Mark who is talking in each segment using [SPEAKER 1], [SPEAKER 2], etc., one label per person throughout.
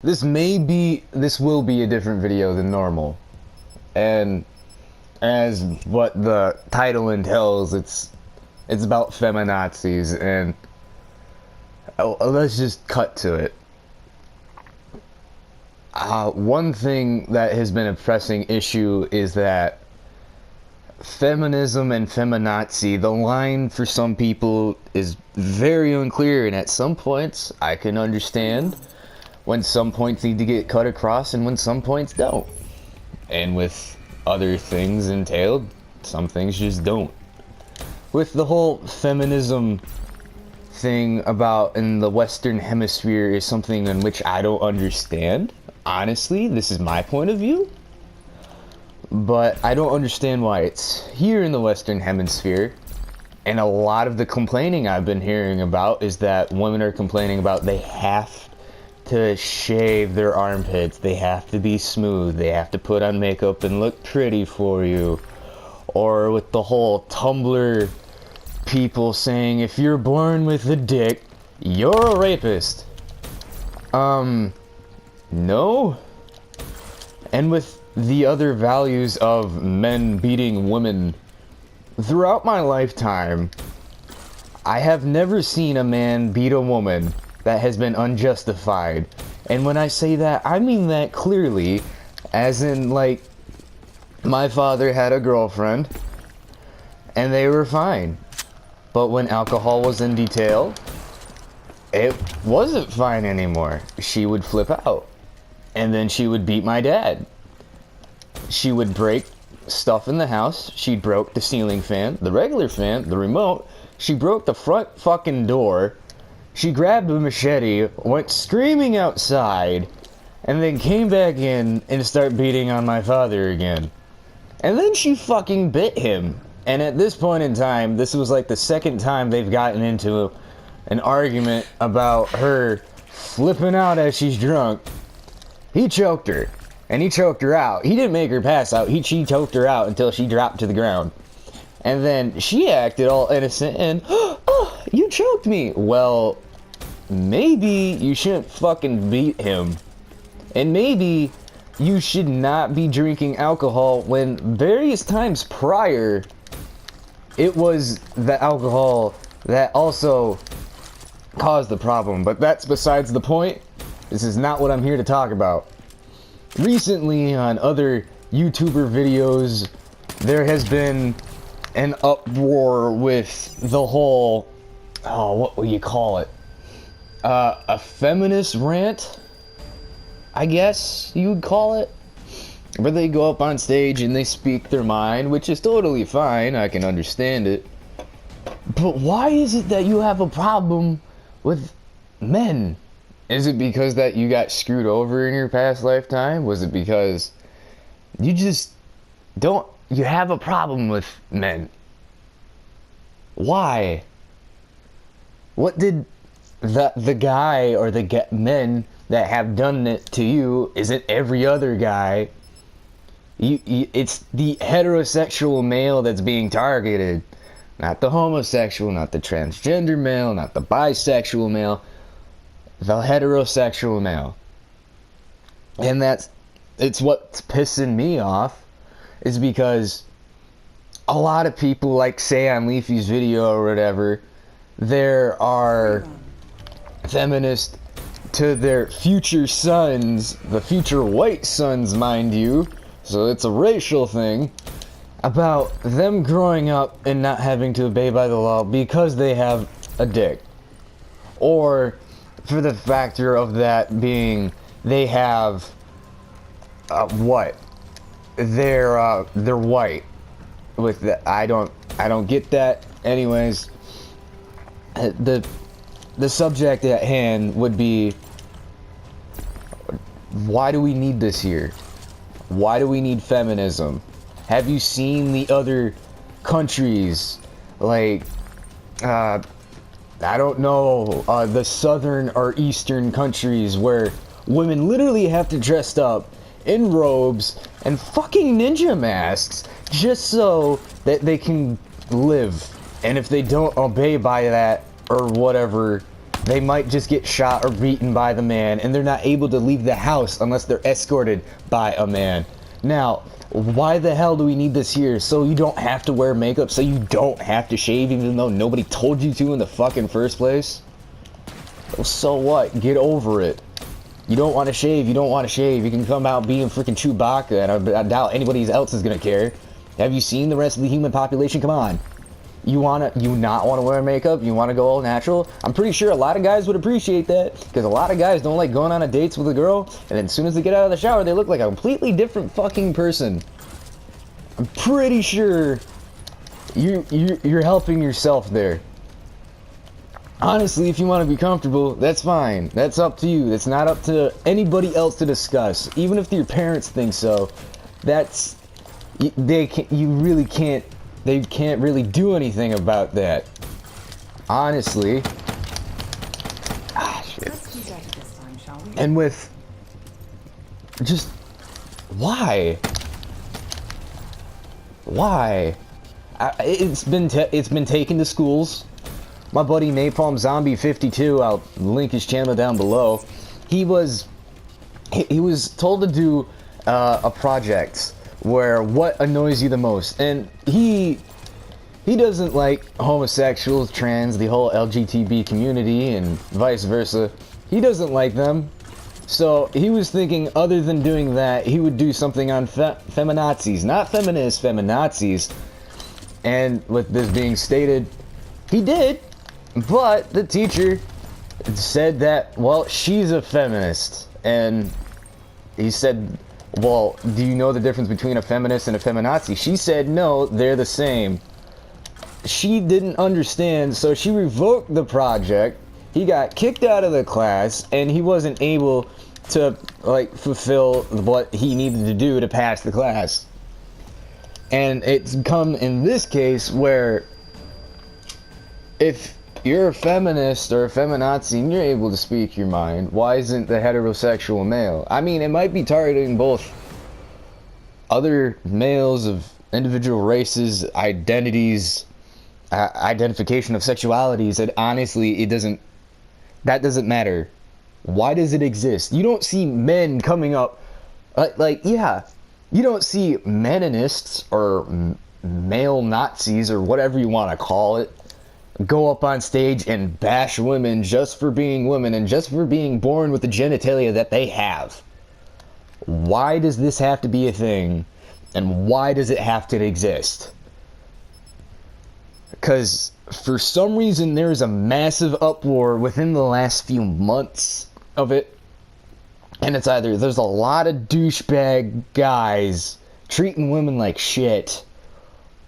[SPEAKER 1] This will be a different video than normal. And as what the title entails, it's about Femi Nazis, and let's just cut to it. One thing that has been a pressing issue is that feminism and feminazi, the line for some people is very unclear, and at some points I can understand when some points need to get cut across and when some points don't. And with other things entailed, some things just don't. With the whole feminism thing about in the Western Hemisphere is something in which I don't understand. Honestly, this is my point of view. But I don't understand why it's here in the Western Hemisphere. And a lot of the complaining I've been hearing about is that women are complaining about they have to shave their armpits, they have to be smooth, they have to put on makeup and look pretty for you. Or with the whole Tumblr people saying if you're born with a dick, you're a rapist. No. And with the other values of men beating women, throughout my lifetime, I have never seen a man beat a woman that has been unjustified. And when I say that, I mean that clearly, as in, like, my father had a girlfriend, and they were fine. But when alcohol was in detail, it wasn't fine anymore. She would flip out. And then she would beat my dad. She would break stuff in the house. She broke the ceiling fan, the regular fan, the remote. She broke the front fucking door. She grabbed a machete, went screaming outside, and then came back in and started beating on my father again. And then she fucking bit him. And at this point in time, this was like the second time they've gotten into an argument about her flipping out as she's drunk. He choked her. And he choked her out. He didn't make her pass out. She choked her out until she dropped to the ground. And then she acted all innocent and, oh, you choked me. Well, maybe you shouldn't fucking beat him. And maybe you should not be drinking alcohol when various times prior, it was the alcohol that also caused the problem. But that's besides the point. This is not what I'm here to talk about. Recently, on other YouTuber videos, there has been an uproar with the whole, what will you call it? A feminist rant, I guess you would call it. Where they go up on stage and they speak their mind, which is totally fine, I can understand it. But why is it that you have a problem with men? Is it because that you got screwed over in your past lifetime? Was it because you just you have a problem with men? Why? What did the guy or the men that have done it to you, isn't every other guy? It's the heterosexual male that's being targeted. Not the homosexual, not the transgender male, not the bisexual male. The heterosexual male. And it's what's pissing me off, is because a lot of people, like say on Leafy's video or whatever, there are feminists to their future sons, the future white sons, mind you, so it's a racial thing, about them growing up and not having to obey by the law because they have a dick. Or for the factor of that being, they have what? They're white. With the, I don't get that. Anyways, the subject at hand would be, why do we need this here? Why do we need feminism? Have you seen the other countries, like I don't know, the southern or eastern countries where women literally have to dress up in robes and fucking ninja masks just so that they can live. And if they don't obey by that or whatever, they might just get shot or beaten by the man, and they're not able to leave the house unless they're escorted by a man. Now, why the hell do we need this here? So you don't have to wear makeup, so you don't have to shave even though nobody told you to in the fucking first place? Well, so what? Get over it. You don't want to shave, you don't want to shave. You can come out being freaking Chewbacca, and I doubt anybody else is gonna care. Have you seen the rest of the human population? Come on. You not want to wear makeup? You want to go all natural? I'm pretty sure a lot of guys would appreciate that, because a lot of guys don't like going on a dates with a girl, and then as soon as they get out of the shower, they look like a completely different fucking person. I'm pretty sure you're helping yourself there. Honestly, if you want to be comfortable, that's fine. That's up to you. It's not up to anybody else to discuss. Even if your parents think so, they can't really do anything about that. Honestly. Shit. And with just why? It's been taken to schools. My buddy Napalm Zombie 52, I'll link his channel down below. He was told to do a project where what annoys you the most, and he doesn't like homosexuals, trans, the whole LGBT community, and vice versa. He doesn't like them, so he was thinking other than doing that, he would do something on feminazis, not feminists, feminazis. And with this being stated, he did. But the teacher said that, well, she's a feminist. And he said, well, do you know the difference between a feminist and a feminazi? She said, no, they're the same. She didn't understand, so she revoked the project. He got kicked out of the class, and he wasn't able to, like, fulfill what he needed to do to pass the class. And it's come in this case where if you're a feminist or a feminazi and you're able to speak your mind, why isn't the heterosexual male? I mean, it might be targeting both other males of individual races, identities, identification of sexualities, and honestly, that doesn't matter. Why does it exist? You don't see men coming up, yeah, you don't see meninists or male Nazis or whatever you want to call it go up on stage and bash women just for being women and just for being born with the genitalia that they have. Why does this have to be a thing? And why does it have to exist? Because for some reason there is a massive uproar within the last few months of it. And it's either there's a lot of douchebag guys treating women like shit,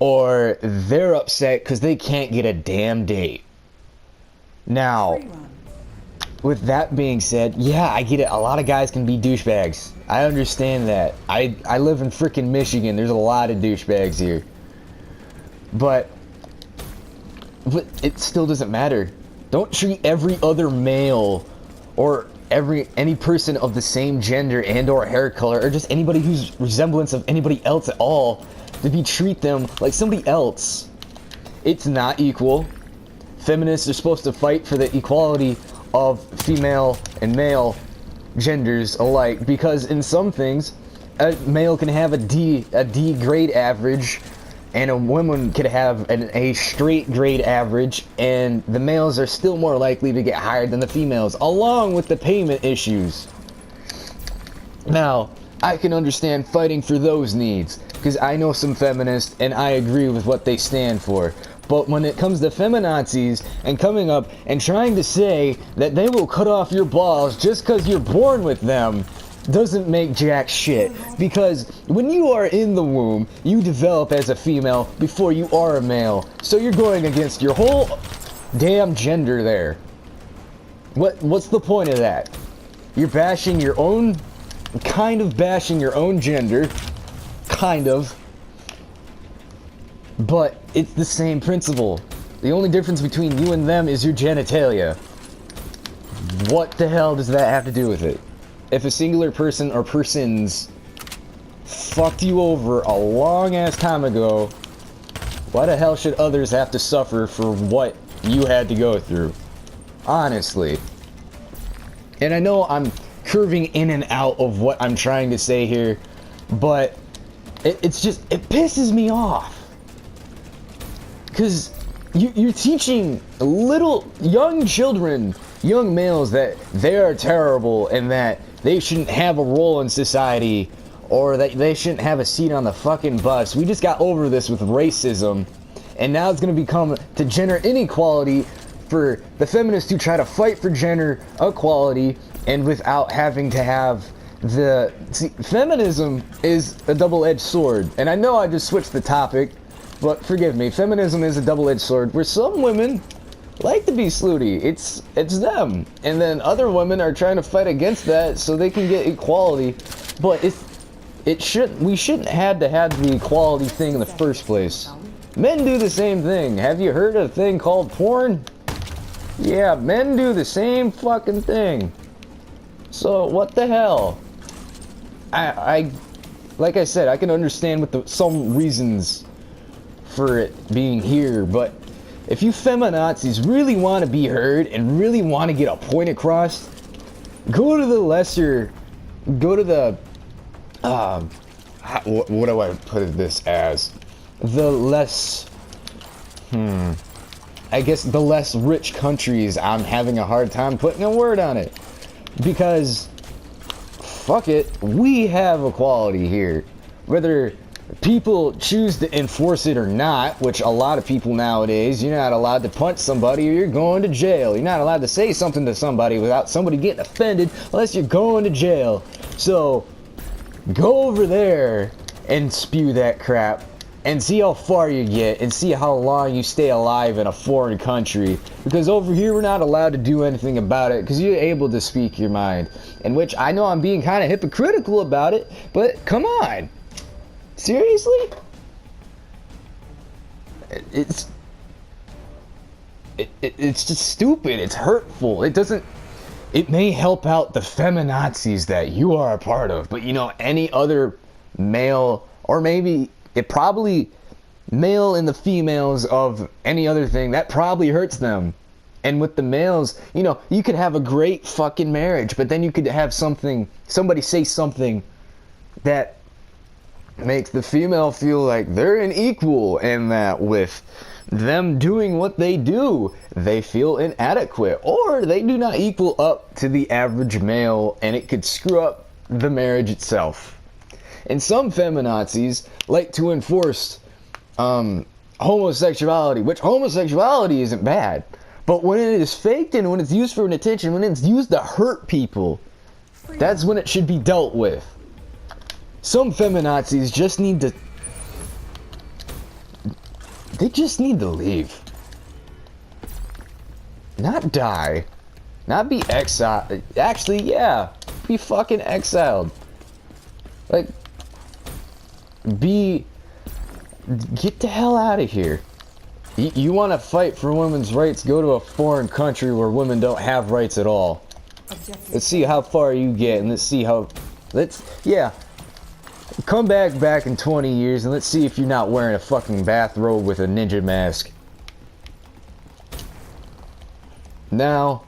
[SPEAKER 1] or they're upset because they can't get a damn date. Now, with that being said, yeah, I get it. A lot of guys can be douchebags. I understand that. I live in frickin' Michigan. There's a lot of douchebags here. But it still doesn't matter. Don't treat every other male or any person of the same gender and or hair color or just anybody whose resemblance of anybody else at all treat them like somebody else. It's not equal. Feminists are supposed to fight for the equality of female and male genders alike, because in some things a male can have a D grade average and a woman could have a straight grade average, and the males are still more likely to get hired than the females, along with the payment issues. Now, I can understand fighting for those needs, because I know some feminists and I agree with what they stand for. But when it comes to feminazis and coming up and trying to say that they will cut off your balls just because you're born with them, doesn't make jack shit. Because when you are in the womb, you develop as a female before you are a male. So you're going against your whole damn gender there. What's the point of that? You're bashing your own, kind of bashing your own gender. Kind of. But it's the same principle. The only difference between you and them is your genitalia. What the hell does that have to do with it? If a singular person or persons fucked you over a long ass time ago, why the hell should others have to suffer for what you had to go through? honestly. And I know I'm curving in and out of what I'm trying to say here, but it's just, it pisses me off. Because you're teaching little, young children, young males, that they are terrible and that they shouldn't have a role in society, or that they shouldn't have a seat on the fucking bus. We just got over this with racism, and now it's going to become to gender inequality for the feminists who try to fight for gender equality, and without having to have the... See, feminism is a double-edged sword, and I know I just switched the topic, but forgive me, feminism is a double-edged sword where some women like to be slutty. It's them. And then other women are trying to fight against that so they can get equality. But we shouldn't have to have the equality thing in the first place. Men do the same thing. Have you heard of a thing called porn? Yeah, men do the same fucking thing. So what the hell? I like I said, I can understand with some reasons for it being here, but if you feminazis really want to be heard and really want to get a point across, go to the what do I put this as? The less, I guess the less rich countries. I'm having a hard time putting a word on it, because fuck it, we have equality here. Whether people choose to enforce it or not, which a lot of people nowadays, you're not allowed to punch somebody or you're going to jail. You're not allowed to say something to somebody without somebody getting offended unless you're going to jail. So go over there and spew that crap and see how far you get and see how long you stay alive in a foreign country. Because over here we're not allowed to do anything about it because you're able to speak your mind. In which I know I'm being kind of hypocritical about it, but come on. Seriously? It's just stupid. It's hurtful. It may help out the feminazis that you are a part of, but you know, any other male, or maybe it probably male and the females of any other thing, that probably hurts them. And with the males, you know, you could have a great fucking marriage, but then you could have somebody say something that makes the female feel like they're an equal, and that with them doing what they do, they feel inadequate, or they do not equal up to the average male, and it could screw up the marriage itself. And some feminazis like to enforce homosexuality, which homosexuality isn't bad, but when it is faked and when it's used for an attention, when it's used to hurt people, that's when it should be dealt with. Some feminazis just need to... They just need to leave. Not die. Not be exiled. Actually, yeah. Be fucking exiled. Like... Get the hell out of here. You want to fight for women's rights, go to a foreign country where women don't have rights at all. Let's see how far you get, and let's see how... Yeah. Come back in 20 years and let's see if you're not wearing a fucking bathrobe with a ninja mask. Now,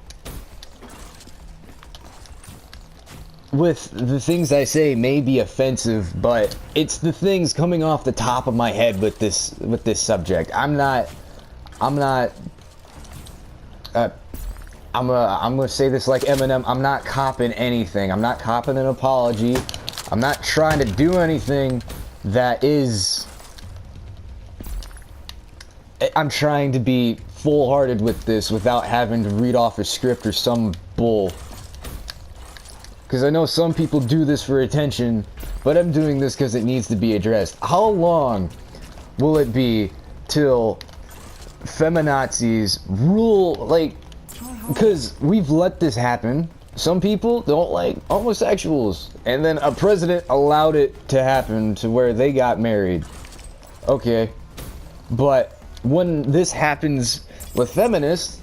[SPEAKER 1] with the things I say may be offensive, but it's the things coming off the top of my head with this subject. I'm gonna say this like Eminem. I'm not copping anything. I'm not copping an apology. I'm not trying to do anything that is... I'm trying to be full-hearted with this without having to read off a script or some bull. Because I know some people do this for attention, but I'm doing this because it needs to be addressed. How long will it be till feminazis rule, like... Because we've let this happen. Some people don't like homosexuals, and then a president allowed it to happen to where they got married. Okay, but when this happens with feminists,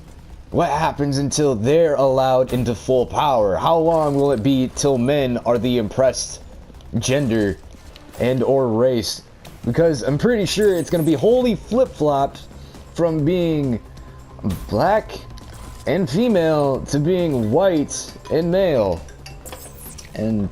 [SPEAKER 1] what happens until they're allowed into full power? How long will it be till men are the oppressed gender and or race? Because I'm pretty sure it's going to be wholly flip-flopped from being black and female to being white and male. And